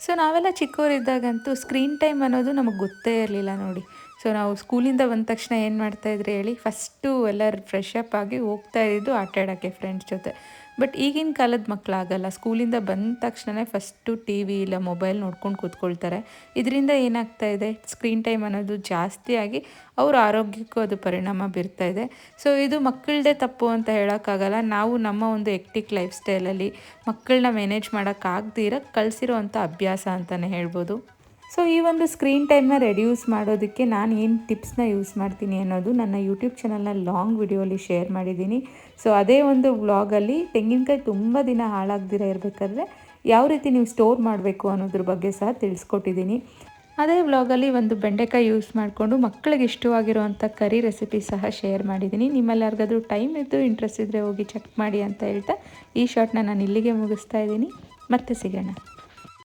So ನಾವೆಲ್ಲ ಚಿಕ್ಕವರಿದ್ದಾಗಂತೂ screen time ಅನ್ನೋದು ನಮಗೆ ಗೊತ್ತೇ ಇರಲಿಲ್ಲ ನೋಡಿ. ಸೊ ನಾವು ಸ್ಕೂಲಿಂದ ಬಂದ ತಕ್ಷಣ ಏನು ಮಾಡ್ತಾಯಿದ್ರಿ ಹೇಳಿ, ಫಸ್ಟು ಎಲ್ಲರೂ ಫ್ರೆಶ್ ಅಪ್ ಆಗಿ ಹೋಗ್ತಾ ಇದ್ದಿದ್ದು ಆಟ ಆಡೋಕ್ಕೆ ಫ್ರೆಂಡ್ಸ್ ಜೊತೆ. ಬಟ್ ಈಗಿನ ಕಾಲದ ಮಕ್ಕಳಾಗಲ್ಲ, ಸ್ಕೂಲಿಂದ ಬಂದ ತಕ್ಷಣ ಫಸ್ಟು ಟಿ ವಿ ಇಲ್ಲ ಮೊಬೈಲ್ ನೋಡ್ಕೊಂಡು ಕೂತ್ಕೊಳ್ತಾರೆ. ಇದರಿಂದ ಏನಾಗ್ತಾ ಇದೆ, ಸ್ಕ್ರೀನ್ ಟೈಮ್ ಅನ್ನೋದು ಜಾಸ್ತಿ ಆಗಿ ಅವ್ರ ಆರೋಗ್ಯಕ್ಕೂ ಅದು ಪರಿಣಾಮ ಬೀರ್ತಾ ಇದೆ. ಸೊ ಇದು ಮಕ್ಕಳದೇ ತಪ್ಪು ಅಂತ ಹೇಳೋಕ್ಕಾಗಲ್ಲ. ನಾವು ನಮ್ಮ ಒಂದು ಎಕ್ಟಿಕ್ ಲೈಫ್ ಸ್ಟೈಲಲ್ಲಿ ಮಕ್ಕಳನ್ನ ಮ್ಯಾನೇಜ್ ಮಾಡೋಕ್ಕಾಗದಿರ ಕಳಿಸಿರೋ ಅಂಥ ಅಭ್ಯಾಸ ಅಂತಲೇ ಹೇಳ್ಬೋದು. ಸೊ ಈ ಒಂದು ಸ್ಕ್ರೀನ್ ಟೈಮ್ನ ರೆಡ್ಯೂಸ್ ಮಾಡೋದಕ್ಕೆ ನಾನು ಏನು ಟಿಪ್ಸ್ನ ಯೂಸ್ ಮಾಡ್ತೀನಿ ಅನ್ನೋದು ನನ್ನ ಯೂಟ್ಯೂಬ್ ಚಾನಲ್ನ ಲಾಂಗ್ ವಿಡಿಯೋಲಿ ಶೇರ್ ಮಾಡಿದ್ದೀನಿ. ಸೊ ಅದೇ ಒಂದು ವ್ಲಾಗಲ್ಲಿ ತೆಂಗಿನಕಾಯಿ ತುಂಬ ದಿನ ಹಾಳಾಗದಿರ ಇರಬೇಕಾದ್ರೆ ಯಾವ ರೀತಿ ನೀವು ಸ್ಟೋರ್ ಮಾಡಬೇಕು ಅನ್ನೋದ್ರ ಬಗ್ಗೆ ಸಹ ತಿಳಿಸ್ಕೊಟ್ಟಿದ್ದೀನಿ. ಅದೇ ವ್ಲಾಗಲ್ಲಿ ಒಂದು ಬೆಂಡೆಕಾಯಿ ಯೂಸ್ ಮಾಡಿಕೊಂಡು ಮಕ್ಕಳಿಗೆ ಇಷ್ಟವಾಗಿರುವಂಥ ಕರಿ ರೆಸಿಪಿ ಸಹ ಶೇರ್ ಮಾಡಿದ್ದೀನಿ. ನಿಮ್ಮಲ್ಲಿ ಯಾರಿಗಾದ್ರೂ ಟೈಮ್ ಇದ್ದು ಇಂಟ್ರೆಸ್ಟ್ ಇದ್ದರೆ ಹೋಗಿ ಚೆಕ್ ಮಾಡಿ ಅಂತ ಹೇಳ್ತಾ ಈ ಶಾರ್ಟ್ನ ನಾನು ಇಲ್ಲಿಗೆ ಮುಗಿಸ್ತಾ ಇದ್ದೀನಿ. ಮತ್ತೆ ಸಿಗೋಣ.